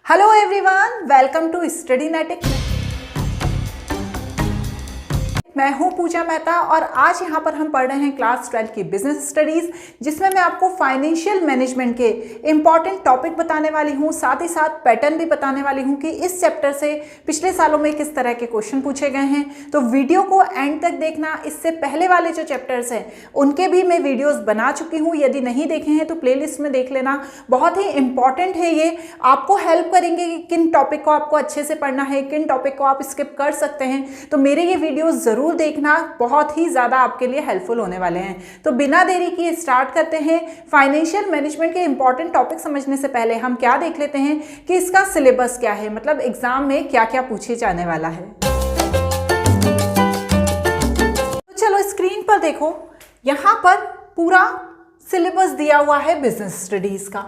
Hello everyone, welcome to study नेटिक। मैं हूं पूजा मेहता और आज यहां पर हम पढ़ रहे हैं क्लास 12 की बिजनेस स्टडीज, जिसमें मैं आपको फाइनेंशियल मैनेजमेंट के इंपॉर्टेंट टॉपिक बताने वाली हूं, साथ ही साथ पैटर्न भी बताने वाली हूं कि इस चैप्टर से पिछले सालों में किस तरह के क्वेश्चन पूछे गए हैं। तो वीडियो को एंड तक देखना। इससे पहले वाले जो चैप्टर्स हैं उनके भी मैं वीडियोज बना चुकी हूँ, यदि नहीं देखे हैं तो प्लेलिस्ट में देख लेना। बहुत ही इंपॉर्टेंट है, ये आपको हेल्प करेंगे कि किन टॉपिक को आपको अच्छे से पढ़ना है, किन टॉपिक को आप स्किप कर सकते हैं। तो मेरे ये वीडियोज जरूर देखना, बहुत ही ज्यादा आपके लिए हेल्पफुल होने वाले हैं। तो बिना देरी किए स्टार्ट करते हैं। फाइनेंशियल मैनेजमेंट के इंपॉर्टेंट टॉपिक समझने से पहले हम क्या देख लेते हैं कि इसका सिलेबस क्या है, मतलब एग्जाम में क्या क्या पूछे जाने वाला है। तो चलो स्क्रीन पर देखो, यहां पर पूरा सिलेबस दिया हुआ है बिजनेस स्टडीज का।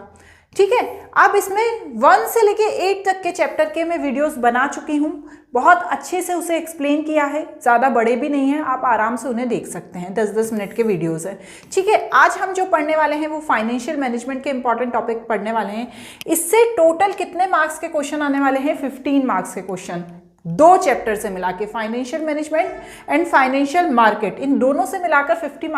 ठीक है, अब इसमें 1 से लेके 8 तक के चैप्टर के मैं वीडियोस बना चुकी हूँ, बहुत अच्छे से उसे एक्सप्लेन किया है, ज़्यादा बड़े भी नहीं हैं, आप आराम से उन्हें देख सकते हैं। 10-10 मिनट के वीडियोस है। ठीक है, आज हम जो पढ़ने वाले हैं वो फाइनेंशियल मैनेजमेंट के इंपॉर्टेंट टॉपिक पढ़ने वाले हैं। इससे टोटल कितने मार्क्स के क्वेश्चन आने वाले हैं? 15 मार्क्स के क्वेश्चन, 2 चैप्टर से मिला के, financial management and financial market, इन दोनों से मिलाकर 15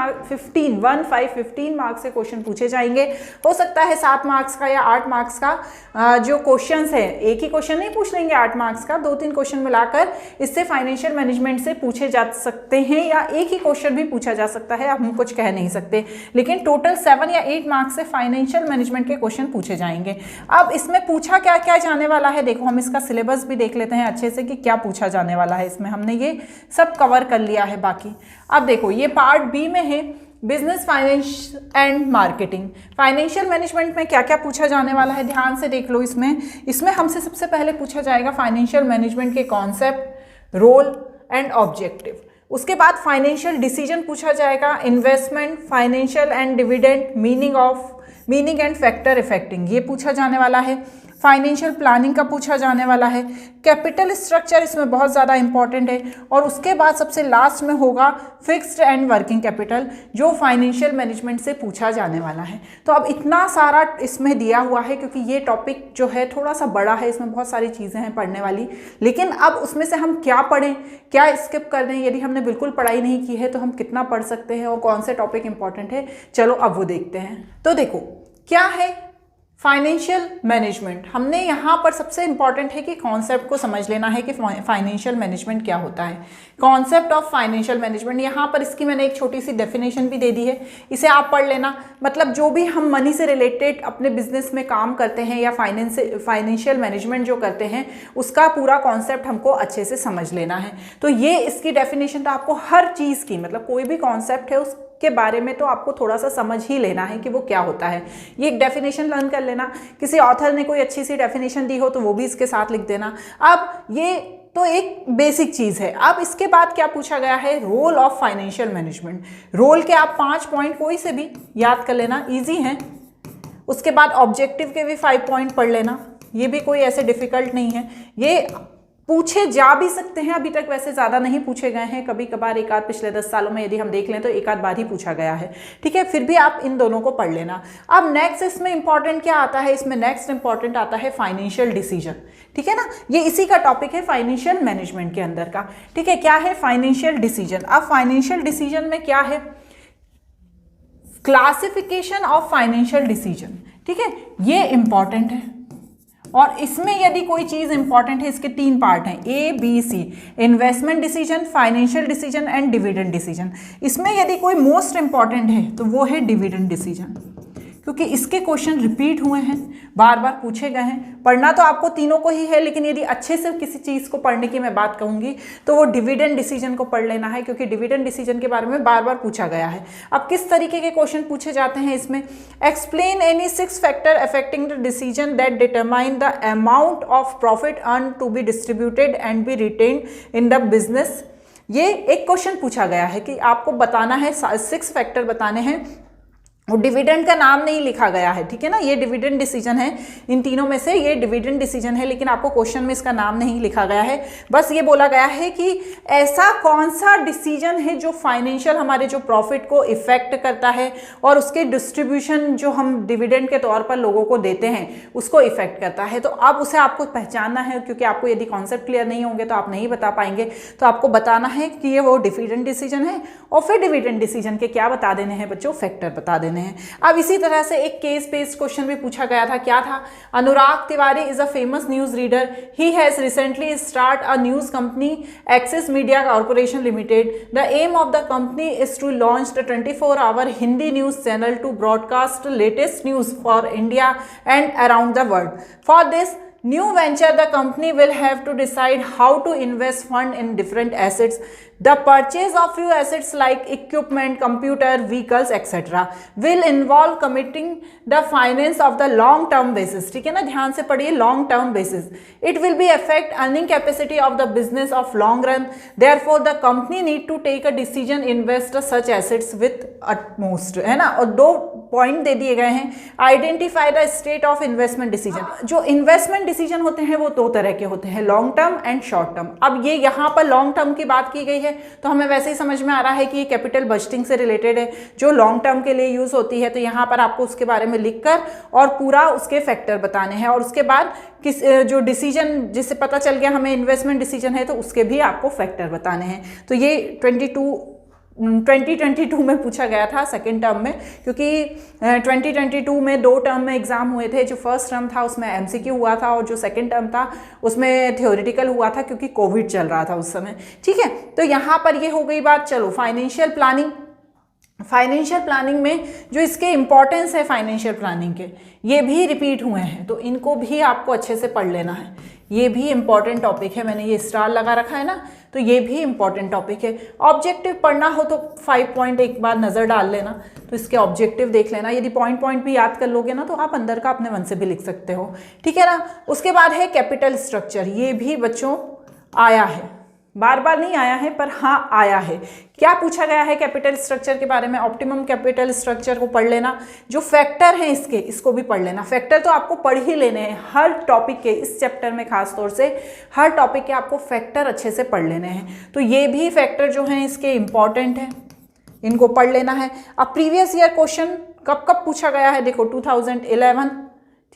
मार्क्स के क्वेश्चन पूछे जाएंगे। हो सकता है 7 मार्क्स का या 8 मार्क्स का जो क्वेश्चंस है, एक ही क्वेश्चन नहीं पूछ लेंगे 8 मार्क्स का, 2-3 क्वेश्चन मिलाकर इससे फाइनेंशियल मैनेजमेंट से पूछे जा सकते हैं, या एक ही क्वेश्चन भी पूछा जा सकता है, हम कुछ कह नहीं सकते। लेकिन टोटल 7 या 8 मार्क्स से फाइनेंशियल मैनेजमेंट के क्वेश्चन पूछे जाएंगे। अब इसमें पूछा क्या क्या जाने वाला है, देखो हम इसका सिलेबस भी देख लेते हैं अच्छे से कि क्या पूछा जाने वाला है। इसमें हमने ये सब कवर कर लिया है बाकी। अब देखो ये पार्ट बी में है, business finance and marketing. Financial management में क्या क्या पूछा जाने वाला है ध्यान से देख लो। इसमें हमसे सबसे पहले पूछा जाएगा फाइनेंशियल मैनेजमेंट के कॉन्सेप्ट, रोल एंड ऑब्जेक्टिव। उसके बाद फाइनेंशियल डिसीजन पूछा जाएगा, investment, financial and dividend, meaning and factor effecting, ये पूछा जाने वाला है। फाइनेंशियल प्लानिंग का पूछा जाने वाला है। कैपिटल स्ट्रक्चर इसमें बहुत ज़्यादा इंपॉर्टेंट है। और उसके बाद सबसे लास्ट में होगा फिक्स्ड एंड वर्किंग कैपिटल, जो फाइनेंशियल मैनेजमेंट से पूछा जाने वाला है। तो अब इतना सारा इसमें दिया हुआ है, क्योंकि ये टॉपिक जो है थोड़ा सा बड़ा है, इसमें बहुत सारी चीज़ें हैं पढ़ने वाली। लेकिन अब उसमें से हम क्या पढ़ें, क्या स्किप कर दें, यदि हमने बिल्कुल पढ़ाई नहीं की है तो हम कितना पढ़ सकते हैं और कौन से टॉपिक इंपॉर्टेंट है, चलो अब वो देखते हैं। तो देखो क्या है फाइनेंशियल मैनेजमेंट। हमने यहाँ पर सबसे इंपॉर्टेंट है कि कॉन्सेप्ट को समझ लेना है कि फाइनेंशियल मैनेजमेंट क्या होता है। कॉन्सेप्ट ऑफ फाइनेंशियल मैनेजमेंट, यहाँ पर इसकी मैंने एक छोटी सी डेफिनेशन भी दे दी है, इसे आप पढ़ लेना। मतलब जो भी हम मनी से रिलेटेड अपने बिजनेस में काम करते हैं या फाइनेंशियल मैनेजमेंट जो करते हैं, उसका पूरा कॉन्सेप्ट हमको अच्छे से समझ लेना है। तो ये इसकी डेफिनेशन, तो आपको हर चीज़ की, मतलब कोई भी कॉन्सेप्ट है उस के बारे में तो आपको थोड़ा सा समझ ही लेना है कि वो क्या होता है। ये एक डेफिनेशन लर्न कर लेना, किसी ऑथर ने कोई अच्छी सी डेफिनेशन दी हो तो वो भी इसके साथ लिख देना। अब ये तो एक बेसिक चीज़ है। अब इसके बाद क्या पूछा गया है, role of financial management. Role के आप 5 पॉइंट कोई से भी याद कर लेना, ईजी हैं। उसके बाद ऑब्जेक्टिव के भी 5 पॉइंट पढ़ लेना, ये भी कोई ऐसे डिफिकल्ट नहीं है, ये पूछे जा भी सकते हैं। अभी तक वैसे ज़्यादा नहीं पूछे गए हैं, कभी कभार एक आध पिछले 10 सालों में यदि हम देख लें तो एक आध बार ही पूछा गया है। ठीक है, फिर भी आप इन दोनों को पढ़ लेना। अब नेक्स्ट इसमें इंपॉर्टेंट क्या आता है, इसमें नेक्स्ट इंपॉर्टेंट आता है फाइनेंशियल डिसीजन। ठीक है ना, ये इसी का टॉपिक है फाइनेंशियल मैनेजमेंट के अंदर का। ठीक है, क्या है फाइनेंशियल डिसीजन। अब फाइनेंशियल डिसीजन में क्या है, क्लासिफिकेशन ऑफ फाइनेंशियल डिसीजन। ठीक है, ये इंपॉर्टेंट है। और इसमें यदि कोई चीज़ इंपॉर्टेंट है, इसके 3 पार्ट हैं, ABC, investment decision, financial decision and dividend decision. इसमें यदि कोई मोस्ट इंपॉर्टेंट है तो वो है डिविडेंड डिसीजन, क्योंकि इसके क्वेश्चन रिपीट हुए हैं, बार बार पूछे गए हैं। पढ़ना तो आपको तीनों को ही है, लेकिन यदि अच्छे से किसी चीज़ को पढ़ने की मैं बात कहूँगी तो वो डिविडेंड डिसीजन को पढ़ लेना है, क्योंकि डिविडेंड डिसीजन के बारे में बार बार पूछा गया है। अब किस तरीके के क्वेश्चन पूछे जाते हैं इसमें, explain any 6 factor affecting the decision that determine the amount of profit earn to be distributed and be retained in the business. ये एक क्वेश्चन पूछा गया है कि आपको बताना है, 6 फैक्टर बताने हैं और डिविडेंड का नाम नहीं लिखा गया है, ठीक है ना, ये डिविडेंड डिसीजन है, इन तीनों में से ये डिविडेंड डिसीजन है, लेकिन आपको क्वेश्चन में इसका नाम नहीं लिखा गया है। बस ये बोला गया है कि ऐसा कौन सा डिसीजन है जो फाइनेंशियल हमारे जो प्रॉफिट को इफेक्ट करता है और उसके डिस्ट्रीब्यूशन जो हम डिविडेंड के तौर पर लोगों को देते हैं उसको इफेक्ट करता है। तो अब उसे आपको पहचानना है, क्योंकि आपको यदि कॉन्सेप्ट क्लियर नहीं होंगे तो आप नहीं बता पाएंगे। तो आपको बताना है कि ये वो डिविडेंड डिसीजन है, और फिर डिविडेंड डिसीजन के क्या बता देने हैं बच्चों, फैक्टर बता देने हैं। अब इसी तरह से एक केस बेस्ड क्वेश्चन भी पूछा गया था, क्या था, Anurag Tiwari is a famous news reader, he has recently start a news company Axis media corporation limited, the aim of the company is to launch the 24-hour Hindi news channel to broadcast latest news for India and around the world. For this new venture the company will have to decide how to invest fund in different assets, the purchase of few assets like equipment, computer, vehicles etc. will involve committing the finance of the long term basis, ठीक है ना, ध्यान से पढ़िए, long term basis, it will be affect earning capacity of the business of long run, therefore the company need to take a decision invest such assets with utmost, है ना। और दो पॉइंट दे दिए गए हैं, identify the state of investment decision. जो investment decision होते हैं वो दो तरह के होते हैं, long term and short term. अब ये यहाँ पर लॉन्ग टर्म की बात की गई है तो हमें वैसे ही समझ में आ रहा है कि ये कैपिटल बजटिंग से रिलेटेड है, जो लॉन्ग टर्म के लिए यूज होती है। तो यहाँ पर आपको उसके बारे में लिखकर और पूरा उसके फैक्टर बताने हैं, और उसके बाद किस जो डिसीजन जिससे पता चल गया हमें इन्वेस्टमेंट डिसीजन है तो उसके भी आपको फैक्टर बताने हैं। तो ये 2022 में पूछा गया था सेकेंड टर्म में, क्योंकि 2022 में दो टर्म में एग्जाम हुए थे। जो फर्स्ट टर्म था उसमें एमसीक्यू हुआ था और जो सेकेंड टर्म था उसमें थ्योरेटिकल हुआ था, क्योंकि कोविड चल रहा था उस समय, ठीक है। तो यहाँ पर ये हो गई बात। चलो फाइनेंशियल प्लानिंग, फाइनेंशियल प्लानिंग में जो इसके इंपॉर्टेंस है फाइनेंशियल प्लानिंग के, ये भी रिपीट हुए हैं, तो इनको भी आपको अच्छे से पढ़ लेना है। ये भी इंपॉर्टेंट टॉपिक है, मैंने ये स्टार लगा रखा है ना, तो ये भी इंपॉर्टेंट टॉपिक है। ऑब्जेक्टिव पढ़ना हो तो 5 पॉइंट एक बार नज़र डाल लेना, तो इसके ऑब्जेक्टिव देख लेना। यदि पॉइंट भी याद कर लोगे ना तो आप अंदर का अपने मन से भी लिख सकते हो, ठीक है ना। उसके बाद है कैपिटल स्ट्रक्चर, ये भी बच्चों आया है, बार बार नहीं आया है पर हाँ आया है। क्या पूछा गया है कैपिटल स्ट्रक्चर के बारे में, ऑप्टिमम कैपिटल स्ट्रक्चर को पढ़ लेना, जो फैक्टर हैं इसके इसको भी पढ़ लेना। फैक्टर तो आपको पढ़ ही लेने हैं हर टॉपिक के, इस चैप्टर में खास तौर से हर टॉपिक के आपको फैक्टर अच्छे से पढ़ लेने हैं। तो ये भी फैक्टर जो हैं इसके इंपॉर्टेंट हैं, इनको पढ़ लेना है। अब प्रीवियस ईयर क्वेश्चन कब कब पूछा गया है, देखो 2011,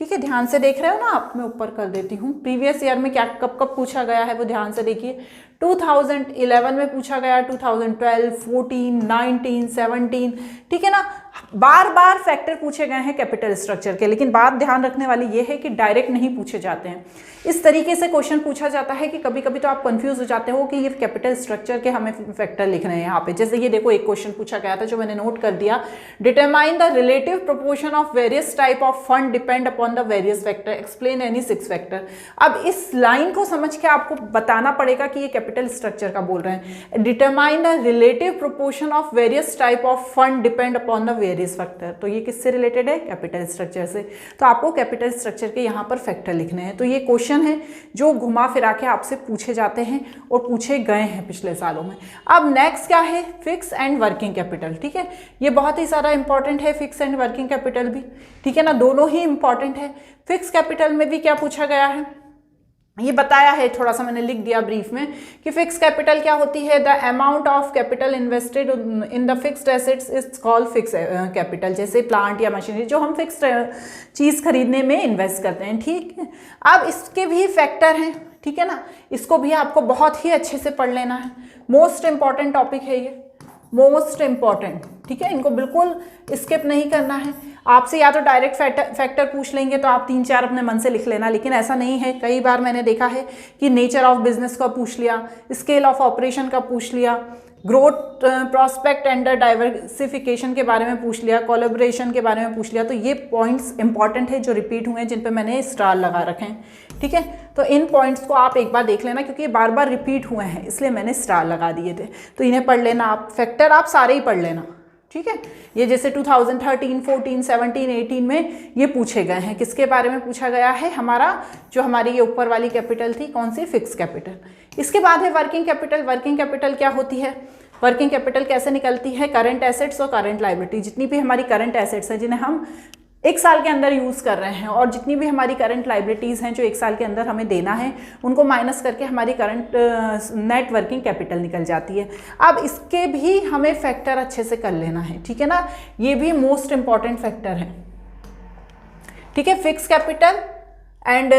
ठीक है, ध्यान से देख रहे हो ना आप, मैं ऊपर कर देती हूँ। प्रीवियस ईयर में क्या कब कब पूछा गया है वो ध्यान से देखिए। 2011 में पूछा गया, 2012, 14, 19, 17, ठीक है ना। बार बार फैक्टर पूछे गए हैं कैपिटल स्ट्रक्चर के, लेकिन बात ध्यान रखने वाली ये है कि डायरेक्ट नहीं पूछे जाते हैं। इस तरीके से क्वेश्चन पूछा जाता है कि कभी कभी तो आप कंफ्यूज हो जाते हो कि ये कैपिटल स्ट्रक्चर के हमें फैक्टर लिखने हैं यहाँ पे। जैसे ये देखो एक क्वेश्चन पूछा गया था जो मैंने नोट कर दिया, determine the relative proportion of various type of fund depend upon the various factor, explain any 6 factor. अब इस लाइन को समझ के आपको बताना पड़ेगा कि ये कैपिटल स्ट्रक्चर का बोल रहे हैं। Determine the relative proportion of various type of fund depend upon the various factor, तो ये किससे रिलेटेड है, कैपिटल स्ट्रक्चर से। तो आपको कैपिटल स्ट्रक्चर के यहाँ पर फैक्टर लिखने हैं। तो ये क्वेश्चन है जो घुमा फिरा के आपसे पूछे जाते हैं और पूछे गए हैं पिछले सालों में। अब नेक्स्ट क्या है, फिक्स एंड वर्किंग कैपिटल, ठीक है। ये बहुत ही सारा इंपॉर्टेंट है, फिक्स एंड वर्किंग कैपिटल भी, ठीक है ना, दोनों ही इंपॉर्टेंट है। फिक्स कैपिटल में भी क्या पूछा गया है ये बताया है, थोड़ा सा मैंने लिख दिया ब्रीफ में कि फिक्स कैपिटल क्या होती है, the amount of capital invested in the fixed assets is called fix capital. जैसे प्लांट या मशीनरी जो हम फिक्स्ड चीज़ खरीदने में इन्वेस्ट करते हैं, ठीक है। अब इसके भी फैक्टर हैं, ठीक है ना, इसको भी आपको बहुत ही अच्छे से पढ़ लेना है। मोस्ट इंपॉर्टेंट टॉपिक है ये, मोस्ट इंपॉर्टेंट, ठीक है, इनको बिल्कुल स्किप नहीं करना है। आपसे या तो डायरेक्ट फैक्टर पूछ लेंगे तो आप 3-4 अपने मन से लिख लेना, लेकिन ऐसा नहीं है। कई बार मैंने देखा है कि नेचर ऑफ बिजनेस का पूछ लिया, स्केल ऑफ ऑपरेशन का पूछ लिया, ग्रोथ प्रॉस्पेक्ट एंड डाइवर्सिफिकेशन के बारे में पूछ लिया, कोलैबोरेशन के बारे में पूछ लिया। तो ये पॉइंट्स इंपॉर्टेंट है जो रिपीट हुए हैं, जिन पे मैंने स्टार लगा रखे हैं, ठीक है। तो इन पॉइंट्स को आप एक बार देख लेना, क्योंकि ये बार बार रिपीट हुए हैं इसलिए मैंने स्टार लगा दिए थे। तो इन्हें पढ़ लेना आप, फैक्टर आप सारे ही पढ़ लेना, ठीक है। ये जैसे 2013, 14, 17, 18 में ये पूछे गए हैं। किसके बारे में पूछा गया है, हमारा जो हमारी ये ऊपर वाली कैपिटल थी, कौन सी, फिक्स कैपिटल। इसके बाद है वर्किंग कैपिटल। वर्किंग कैपिटल क्या होती है, वर्किंग कैपिटल कैसे निकलती है, करंट एसेट्स और करंट लायबिलिटी, जितनी भी हमारी करंट एसेट्स हैं जिन्हें हम 1 साल के अंदर यूज़ कर रहे हैं और जितनी भी हमारी करंट लाइबिलिटीज़ हैं जो 1 साल के अंदर हमें देना है, उनको माइनस करके हमारी करंट नेट वर्किंग कैपिटल निकल जाती है। अब इसके भी हमें फैक्टर अच्छे से कर लेना है, ठीक है ना, ये भी मोस्ट इंपॉर्टेंट फैक्टर है, ठीक है। फिक्स कैपिटल एंड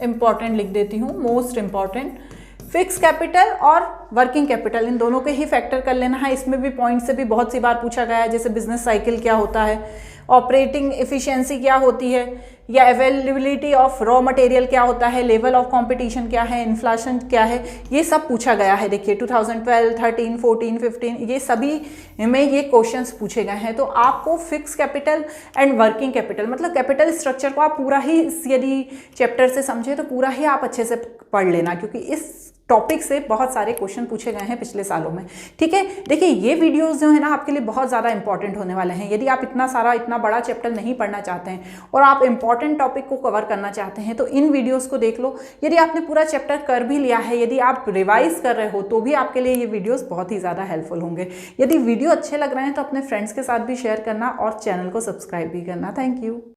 इम्पॉर्टेंट लिख देती हूँ, मोस्ट इंपॉर्टेंट, फिक्स कैपिटल और वर्किंग कैपिटल, इन दोनों के ही फैक्टर कर लेना है। इसमें भी पॉइंट से भी बहुत सी बार पूछा गया है, जैसे बिजनेस साइकिल क्या होता है, ऑपरेटिंग एफिशिएंसी क्या होती है, या अवेलेबिलिटी ऑफ रॉ मटेरियल क्या होता है, लेवल ऑफ कंपटीशन क्या है, इन्फ्लेशन क्या है, ये सब पूछा गया है। देखिए 2012, 13, 14, 15 ये सभी में ये क्वेश्चंस पूछे गए हैं। तो आपको fix capital and working capital, मतलब कैपिटल स्ट्रक्चर को आप पूरा ही यदि चैप्टर से समझे तो पूरा ही आप अच्छे से पढ़ लेना, क्योंकि इस टॉपिक से बहुत सारे क्वेश्चन पूछे गए हैं पिछले सालों में, ठीक है। देखिए ये वीडियोस जो है ना आपके लिए बहुत ज़्यादा इंपॉर्टेंट होने वाले हैं। यदि आप इतना बड़ा चैप्टर नहीं पढ़ना चाहते हैं और आप इंपॉर्टेंट टॉपिक को कवर करना चाहते हैं तो इन वीडियोस को देख लो। यदि आपने पूरा चैप्टर कर भी लिया है, यदि आप रिवाइज कर रहे हो तो भी आपके लिए ये वीडियोस बहुत ही ज़्यादा हेल्पफुल होंगे। यदि वीडियो अच्छे लग रहे हैं तो अपने फ्रेंड्स के साथ भी शेयर करना और चैनल को सब्सक्राइब भी करना। Thank you.